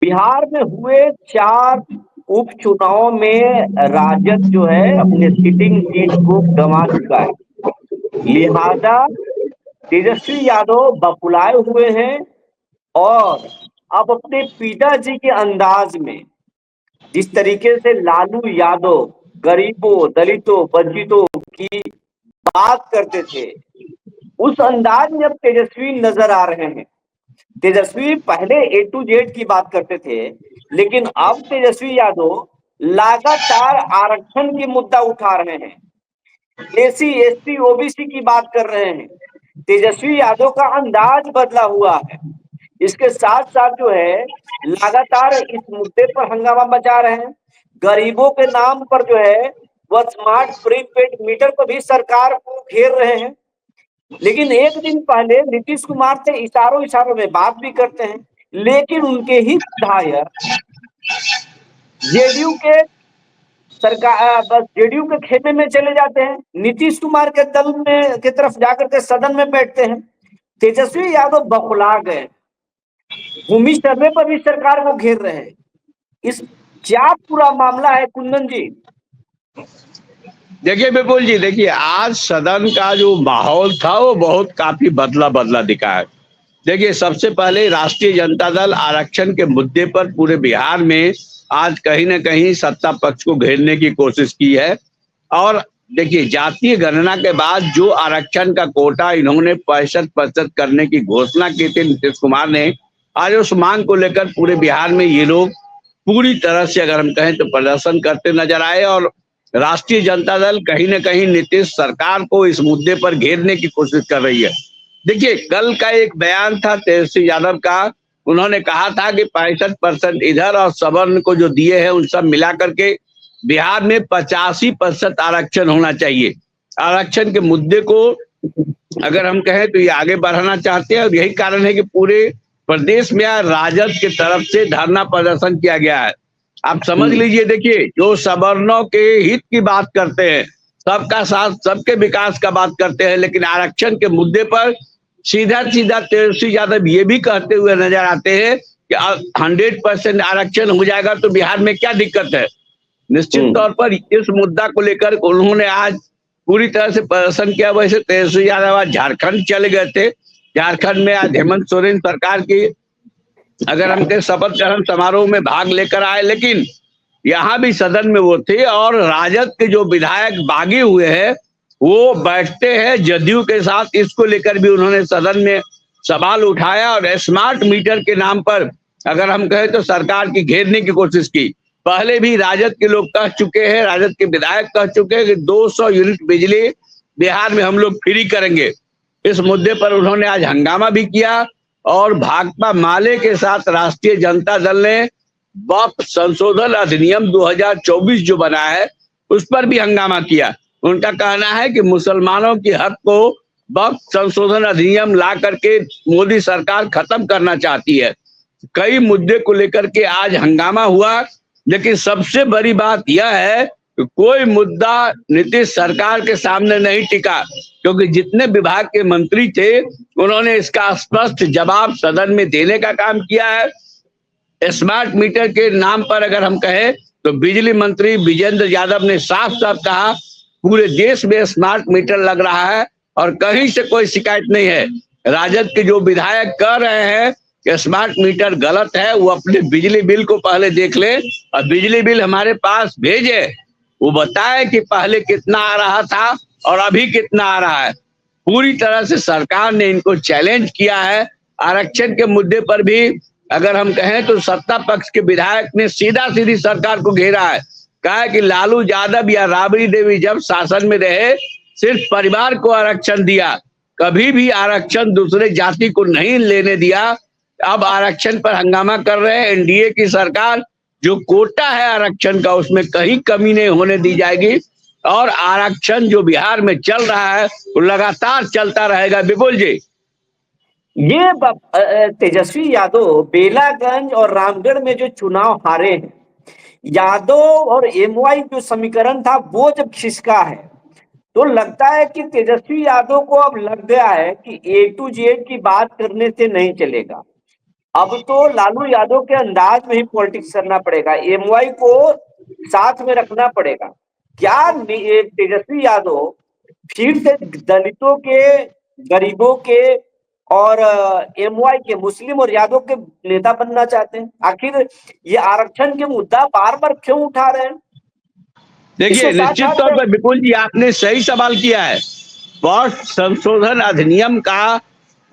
बिहार में हुए 4 उपचुनाव में राजद जो है अपने सिटिंग सीट को गंवा चुका है। लिहाजा तेजस्वी यादव बकुलाए हुए हैं और अब अपने पिताजी के अंदाज में जिस तरीके से लालू यादव गरीबों, दलितों, वंचितों की बात करते थे, उस अंदाज में अब तेजस्वी नजर आ रहे हैं। तेजस्वी पहले ए टू जेड की बात करते थे, लेकिन अब तेजस्वी यादव लगातार आरक्षण की मुद्दा उठा रहे हैं, एसी एसटी ओबीसी की बात कर रहे हैं। तेजस्वी यादव का अंदाज बदला हुआ है। इसके साथ साथ जो है लगातार इस मुद्दे पर हंगामा मचा रहे हैं। गरीबों के नाम पर जो है वह स्मार्ट प्रीपेड मीटर पर भी सरकार को घेर रहे हैं। लेकिन एक दिन पहले नीतीश कुमार से इशारों इशारों में बात भी करते हैं, लेकिन उनके ही विधायक जेडीयू के सरकार बस जेडीयू के खेमे में चले जाते हैं, नीतीश कुमार के दल में की तरफ जाकर के सदन में बैठते हैं। तेजस्वी यादव बौखला गए, भूमि सर्वे पर भी सरकार को घेर रहे हैं। इस क्या पूरा मामला है कुंदन जी? देखिए विपुल जी, देखिए आज सदन का जो माहौल था वो बहुत काफी बदला बदला दिखा है। देखिए सबसे पहले राष्ट्रीय जनता दल आरक्षण के मुद्दे पर पूरे बिहार में आज कहीं ना कहीं सत्ता पक्ष को घेरने की कोशिश की है। और देखिए जातीय गणना के बाद जो आरक्षण का कोटा इन्होंने 65% करने की घोषणा की थी नीतीश कुमार ने, आज उस मांग को लेकर पूरे बिहार में ये लोग पूरी तरह से अगर हम कहें तो प्रदर्शन करते नजर आए। और राष्ट्रीय जनता दल कहीं ना कहीं नीतीश सरकार को इस मुद्दे पर घेरने की कोशिश कर रही है। देखिए कल का एक बयान था तेजस्वी यादव का, उन्होंने कहा था कि 65% इधर और सवर्ण को जो दिए हैं उन सब मिला करके बिहार में 85% आरक्षण होना चाहिए। आरक्षण के मुद्दे को अगर हम कहें तो ये आगे बढ़ाना चाहते हैं और यही कारण है कि पूरे प्रदेश में राजद की तरफ से धरना प्रदर्शन किया गया है। आप समझ लीजिए, देखिए जो सवर्णों के हित की बात करते हैं, सबका साथ सबके विकास का बात करते हैं, लेकिन आरक्षण के मुद्दे पर सीधा सीधा तेजस्वी यादव ये भी कहते हुए नजर आते हैं कि 100% आरक्षण हो जाएगा तो बिहार में क्या दिक्कत है। निश्चित तौर पर इस मुद्दा को लेकर उन्होंने आज पूरी तरह से प्रदर्शन किया। वैसे तेजस्वी यादव आज झारखंड चले गए थे। झारखंड में आज हेमंत सोरेन सरकार की अगर हम कहें शपथ ग्रहण समारोह में भाग लेकर आए, लेकिन यहाँ भी सदन में वो थे और राजद के जो विधायक बागी हुए हैं वो बैठते हैं जदयू के साथ। इसको लेकर भी उन्होंने सदन में सवाल उठाया और स्मार्ट मीटर के नाम पर अगर हम कहें तो सरकार की घेरने की कोशिश की। पहले भी राजद के लोग कह चुके हैं, राजद के विधायक कह चुके हैं कि 200 यूनिट बिजली बिहार में हम लोग फ्री करेंगे। इस मुद्दे पर उन्होंने आज हंगामा भी किया और भाकपा माले के साथ राष्ट्रीय जनता दल ने वक्फ संशोधन अधिनियम 2024 जो बना है उस पर भी हंगामा किया। उनका कहना है कि मुसलमानों की हक को वक्फ संशोधन अधिनियम ला करके मोदी सरकार खत्म करना चाहती है। कई मुद्दे को लेकर के आज हंगामा हुआ, लेकिन सबसे बड़ी बात यह है कि कोई मुद्दा नीतीश सरकार के सामने नहीं टिका, क्योंकि जितने विभाग के मंत्री थे उन्होंने इसका स्पष्ट जवाब सदन में देने का काम किया है। स्मार्ट मीटर के नाम पर अगर हम कहें तो बिजली मंत्री विजेंद्र यादव ने साफ साफ कहा पूरे देश में स्मार्ट मीटर लग रहा है और कहीं से कोई शिकायत नहीं है। राजद के जो विधायक कह रहे हैं कि स्मार्ट मीटर गलत है, वो अपने बिजली बिल को पहले देख ले और बिजली बिल हमारे पास भेजे, वो बताए कि पहले कितना आ रहा था और अभी कितना आ रहा है। पूरी तरह से सरकार ने इनको चैलेंज किया है। आरक्षण के मुद्दे पर भी अगर हम कहें तो सत्ता पक्ष के विधायक ने सीधा सीधी सरकार को घेरा है, कहा कि लालू यादव या राबड़ी देवी जब शासन में रहे सिर्फ परिवार को आरक्षण दिया, कभी भी आरक्षण दूसरे जाति को नहीं लेने दिया। अब आरक्षण पर हंगामा कर रहे हैं। एनडीए की सरकार जो कोटा है आरक्षण का उसमें कहीं कमी नहीं होने दी जाएगी और आरक्षण जो बिहार में चल रहा है वो लगातार चलता रहेगा। विपुल जी, ये तेजस्वी यादव बेलागंज और रामगढ़ में जो चुनाव हारे हैं, यादव और एमवाई जो समीकरण था वो जब खिसका है तो लगता है कि तेजस्वी यादव को अब लग गया है कि ए टू जेड की बात करने से नहीं चलेगा। अब तो लालू यादव के अंदाज में ही पॉलिटिक्स करना पड़ेगा, एमवाई को साथ में रखना पड़ेगा। क्या तेजस्वी यादव फिर से दलितों के, गरीबों के और एमवाई के, मुस्लिम और यादव के नेता बनना चाहते हैं? आखिर ये आरक्षण के मुद्दा बार बार क्यों उठा रहे हैं? देखिए, इसके साथ निश्चित तौर साथ पर विपुल जी आपने सही सवाल किया है। वक्फ संशोधन अधिनियम का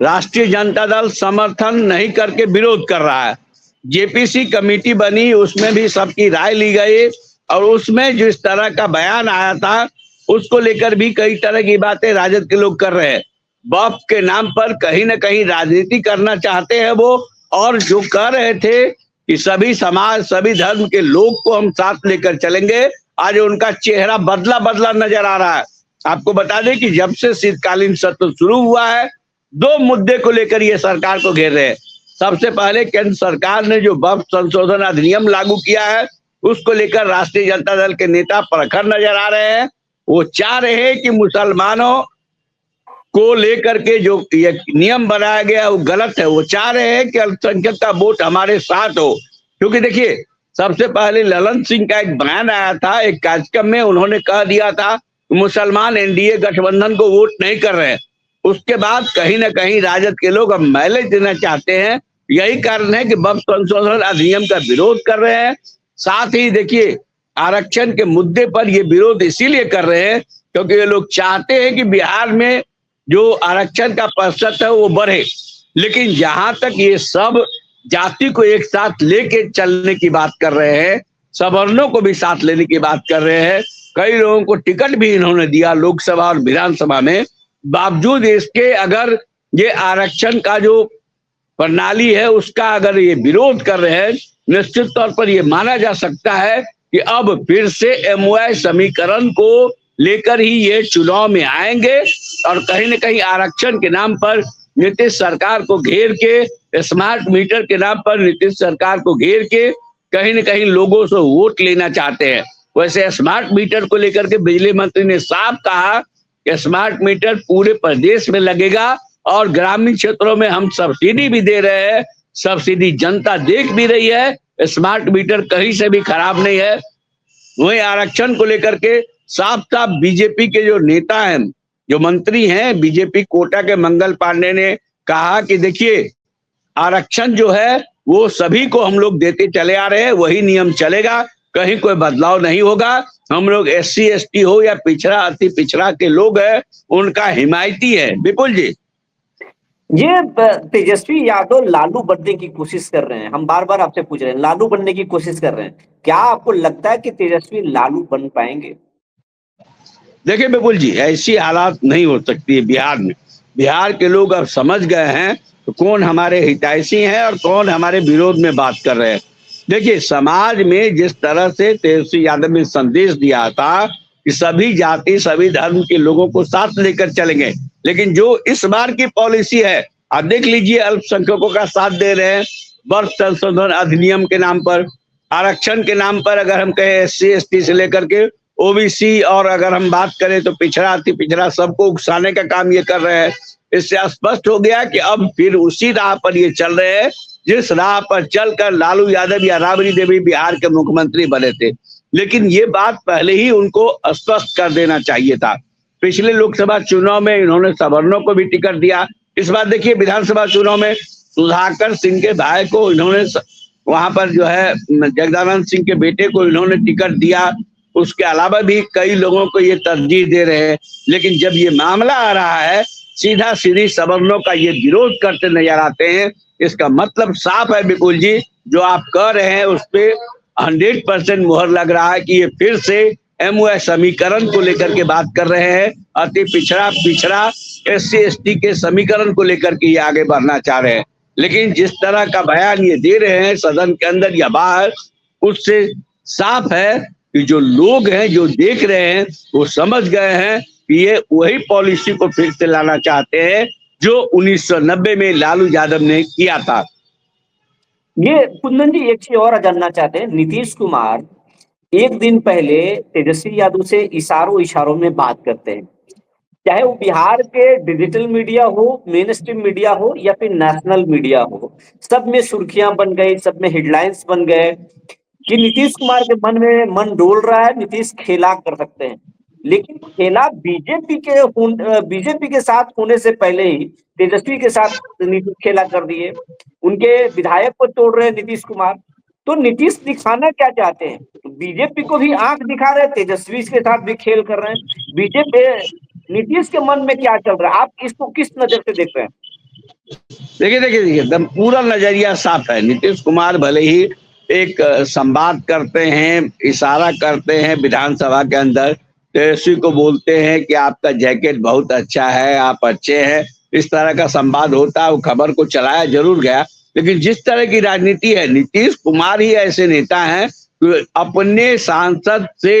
राष्ट्रीय जनता दल समर्थन नहीं करके विरोध कर रहा है। जेपीसी कमेटी बनी, उसमें भी सबकी राय ली गई और उसमें जिस तरह का बयान आया था उसको लेकर भी कई तरह की बातें राजद के लोग कर रहे हैं। वक्फ के नाम पर कहीं ना कहीं राजनीति करना चाहते हैं वो, और जो कह रहे थे कि सभी समाज सभी धर्म के लोग को हम साथ लेकर चलेंगे, आज उनका चेहरा बदला बदला नजर आ रहा है। आपको बता दें कि जब से शीतकालीन सत्र शुरू हुआ है, दो मुद्दे को लेकर ये सरकार को घेर रहे हैं। सबसे पहले केंद्र सरकार ने जो वक्फ संशोधन अधिनियम लागू किया है उसको लेकर राष्ट्रीय जनता दल के नेता प्रखर नजर आ रहे हैं। वो चाह रहे हैं कि मुसलमानों को लेकर के जो ये नियम बनाया गया वो गलत है। वो चाह रहे हैं कि अल्पसंख्यक का वोट हमारे साथ हो, क्योंकि देखिए सबसे पहले ललन सिंह का एक बयान आया था एक कार्यक्रम में, उन्होंने कह दिया था मुसलमान एनडीए गठबंधन को वोट नहीं कर रहे हैं। उसके बाद कहीं ना कहीं राजद के लोग अब मैलेज देना चाहते हैं। यही कारण है कि वक्फ संशोधन अधिनियम का विरोध कर रहे हैं। साथ ही देखिए आरक्षण के मुद्दे पर ये विरोध इसीलिए कर रहे हैं क्योंकि ये लोग चाहते हैं कि बिहार में जो आरक्षण का प्रतिशत है वो बढ़े, लेकिन जहां तक ये सब जाति को एक साथ लेके चलने की बात कर रहे हैं, सवर्णों को भी साथ लेने की बात कर रहे हैं, कई लोगों को टिकट भी इन्होंने दिया लोकसभा और विधानसभा में, बावजूद इसके अगर ये आरक्षण का जो प्रणाली है उसका अगर ये विरोध कर रहे हैं, निश्चित तौर पर ये माना जा सकता है कि अब फिर से एमओआई समीकरण को लेकर ही ये चुनाव में आएंगे और कहीं ना कहीं आरक्षण के नाम पर नीतीश सरकार को घेर के, स्मार्ट मीटर के नाम पर नीतीश सरकार को घेर के कहीं ना कहीं लोगों से वोट लेना चाहते हैं। वैसे स्मार्ट मीटर को लेकर के बिजली मंत्री ने साफ कहा कि स्मार्ट मीटर पूरे प्रदेश में लगेगा और ग्रामीण क्षेत्रों में हम सब्सिडी भी दे रहे हैं, सब्सिडी जनता देख भी रही है, स्मार्ट मीटर कहीं से भी खराब नहीं है। वही आरक्षण को लेकर के साफ साफ बीजेपी के जो नेता हैं, जो मंत्री हैं बीजेपी कोटा के, मंगल पांडे ने कहा कि देखिए आरक्षण जो है वो सभी को हम लोग देते चले आ रहे हैं, वही नियम चलेगा, कहीं कोई बदलाव नहीं होगा। हम लोग एससी एसटी हो या पिछड़ा अति पिछड़ा के लोग हैं उनका हिमायती है। विपुल जी, ये तेजस्वी यादव लालू बनने की कोशिश कर रहे हैं, हम बार बार आपसे पूछ रहे हैं, लालू बनने की कोशिश कर रहे हैं। क्या आपको लगता है कि तेजस्वी लालू बन पाएंगे? देखिए विपुल जी, ऐसी हालात नहीं हो सकती है बिहार में। बिहार के लोग अब समझ गए हैं तो कौन हमारे हितैषी हैं और कौन हमारे विरोध में बात कर रहे हैं। देखिए समाज में जिस तरह से तेजस्वी यादव ने संदेश दिया था कि सभी जाति सभी धर्म के लोगों को साथ लेकर चलेंगे, लेकिन जो इस बार की पॉलिसी है आप देख लीजिए, अल्पसंख्यकों का साथ दे रहे हैं वर्ष संशोधन अधिनियम के नाम पर, आरक्षण के नाम पर अगर हम कहें एससी एसटी से लेकर के ओबीसी, और अगर हम बात करें तो पिछड़ा अति पिछड़ा सबको उकसाने का काम ये कर रहे हैं। इससे स्पष्ट हो गया कि अब फिर उसी राह पर ये चल रहे हैं जिस राह पर चलकर लालू यादव या राबड़ी देवी बिहार के मुख्यमंत्री बने थे। लेकिन ये बात पहले ही उनको स्पष्ट कर देना चाहिए था। पिछले लोकसभा चुनाव में इन्होंने सवर्णों को भी टिकट दिया, इस बार देखिए विधानसभा चुनाव में सुधाकर सिंह के भाई को इन्होंने वहां पर जो है जगदानंद सिंह के बेटे को इन्होंने टिकट दिया। उसके अलावा भी कई लोगों को ये तरजीह दे रहे हैं, लेकिन जब ये मामला आ रहा है सीधा सीधी सवर्णों का ये विरोध करते नजर आते हैं। इसका मतलब साफ है विपुल जी, जो आप कह रहे हैं उस पर 100% मुहर लग रहा है कि ये फिर से एमओआई समीकरण को लेकर के बात कर रहे हैं। अति पिछड़ा पिछड़ा एससी एसटी के समीकरण को लेकर के ये आगे बढ़ना चाह रहे हैं। लेकिन जिस तरह का बयान ये दे रहे हैं सदन के अंदर या बाहर, उससे साफ है कि जो लोग हैं जो देख रहे हैं वो समझ गए हैं कि ये वही पॉलिसी को फिर से लाना चाहते हैं जो 1990 में लालू यादव ने किया था। ये कुंदन जी एक चीज और जानना चाहते हैं, नीतीश कुमार एक दिन पहले तेजस्वी यादव से इशारों इशारों में बात करते हैं, चाहे वो बिहार के डिजिटल मीडिया हो, मेन स्ट्रीम मीडिया हो या फिर नेशनल मीडिया हो, सब में सुर्खियां बन गई, सब में हेडलाइंस बन गए कि नीतीश कुमार के मन में मन डोल रहा है, नीतीश खेला कर सकते हैं। लेकिन खेला बीजेपी के साथ होने से पहले ही तेजस्वी के साथ नीतीश खेला कर दिए। उनके विधायक को तोड़ रहे हैं नीतीश कुमार। तो नीतीश दिखाना क्या चाहते हैं? तो बीजेपी को भी आंख दिखा रहे हैं, तेजस्वी के साथ भी खेल कर रहे हैं। बीजेपी नीतीश के मन में क्या चल रहा है, आप इसको किस नजर से देख रहे हैं? देखिए एकदम पूरा नजरिया साफ है। नीतीश कुमार भले ही एक संवाद करते हैं, इशारा करते हैं विधानसभा के अंदर, तेजस्वी को बोलते हैं कि आपका जैकेट बहुत अच्छा है, आप अच्छे हैं, इस तरह का संवाद होता है। वो खबर को चलाया जरूर गया, लेकिन जिस तरह की राजनीति है, नीतीश कुमार ही ऐसे नेता हैं कि अपने सांसद से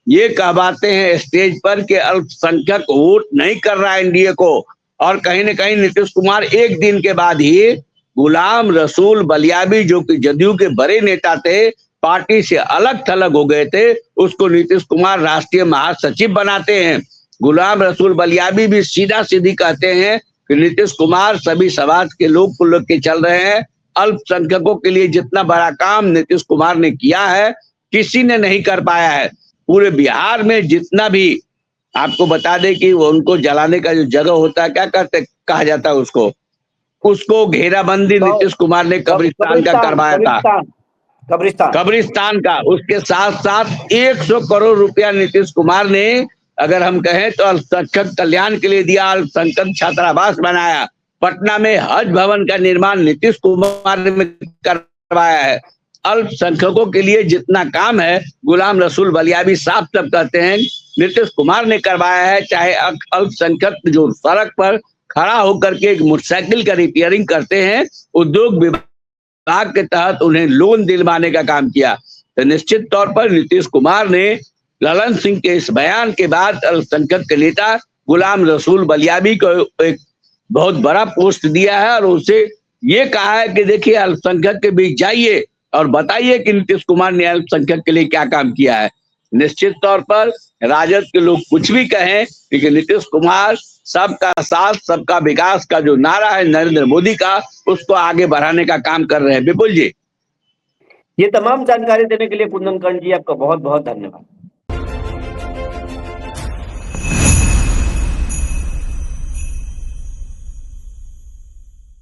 ये कहवाते हैं स्टेज पर कि अल्पसंख्यक वोट नहीं कर रहा है एनडीए को। और कहीं ना कहीं नीतीश कुमार एक दिन के बाद ही गुलाम रसूल बलियाबी, जो कि जदयू के बड़े नेता थे, पार्टी से अलग थलग हो गए थे, उसको नीतीश कुमार राष्ट्रीय महासचिव बनाते हैं। गुलाम रसूल बलियाबी भी सीधा सीधी कहते हैं कि नीतीश कुमार सभी समाज के लोग को लेकर चल रहे हैं। अल्पसंख्यकों के लिए जितना बड़ा काम नीतीश कुमार ने किया है, किसी ने नहीं कर पाया है। पूरे बिहार में जितना भी, आपको बता दें कि वो उनको जलाने का जो जगह होता है, क्या कहते कहा जाता है उसको घेराबंदी नीतीश कुमार ने कब्रिस्तान का करवाया था, कब्रिस्तान का। उसके साथ साथ 100 करोड़ रुपया नीतीश कुमार ने, अगर हम कहें तो अल्पसंख्यक कल्याण के लिए दिया, अल्पसंख्यक छात्रावास बनाया। पटना में हज भवन का निर्माण नीतीश कुमार ने करवाया है। अल्पसंख्यकों के लिए जितना काम है, गुलाम रसूल बलियाबी साफ साफ कहते हैं नीतीश कुमार ने करवाया है। चाहे अल्पसंख्यक जो सड़क पर खड़ा होकर के एक मोटरसाइकिल का रिपेयरिंग करते हैं, उद्योग विभाग के तहत उन्हें लोन दिलवाने का काम किया। तो निश्चित तौर पर नीतीश कुमार ने ललन सिंह के इस बयान के बाद अल्पसंख्यक के नेता गुलाम रसूल बलियाबी को एक बहुत बड़ा पोस्ट दिया है और उसे ये कहा है कि देखिए, अल्पसंख्यक के बीच जाइए और बताइए कि नीतीश कुमार ने अल्पसंख्यक के लिए क्या काम किया है। निश्चित तौर पर राजद के लोग कुछ भी कहें, लेकिन नीतीश कुमार सबका साथ सबका विकास का जो नारा है नरेंद्र मोदी का, उसको आगे बढ़ाने का काम कर रहे हैं। विपुल जी, ये तमाम जानकारी देने के लिए कुंदन कर्ण जी, आपका बहुत बहुत धन्यवाद।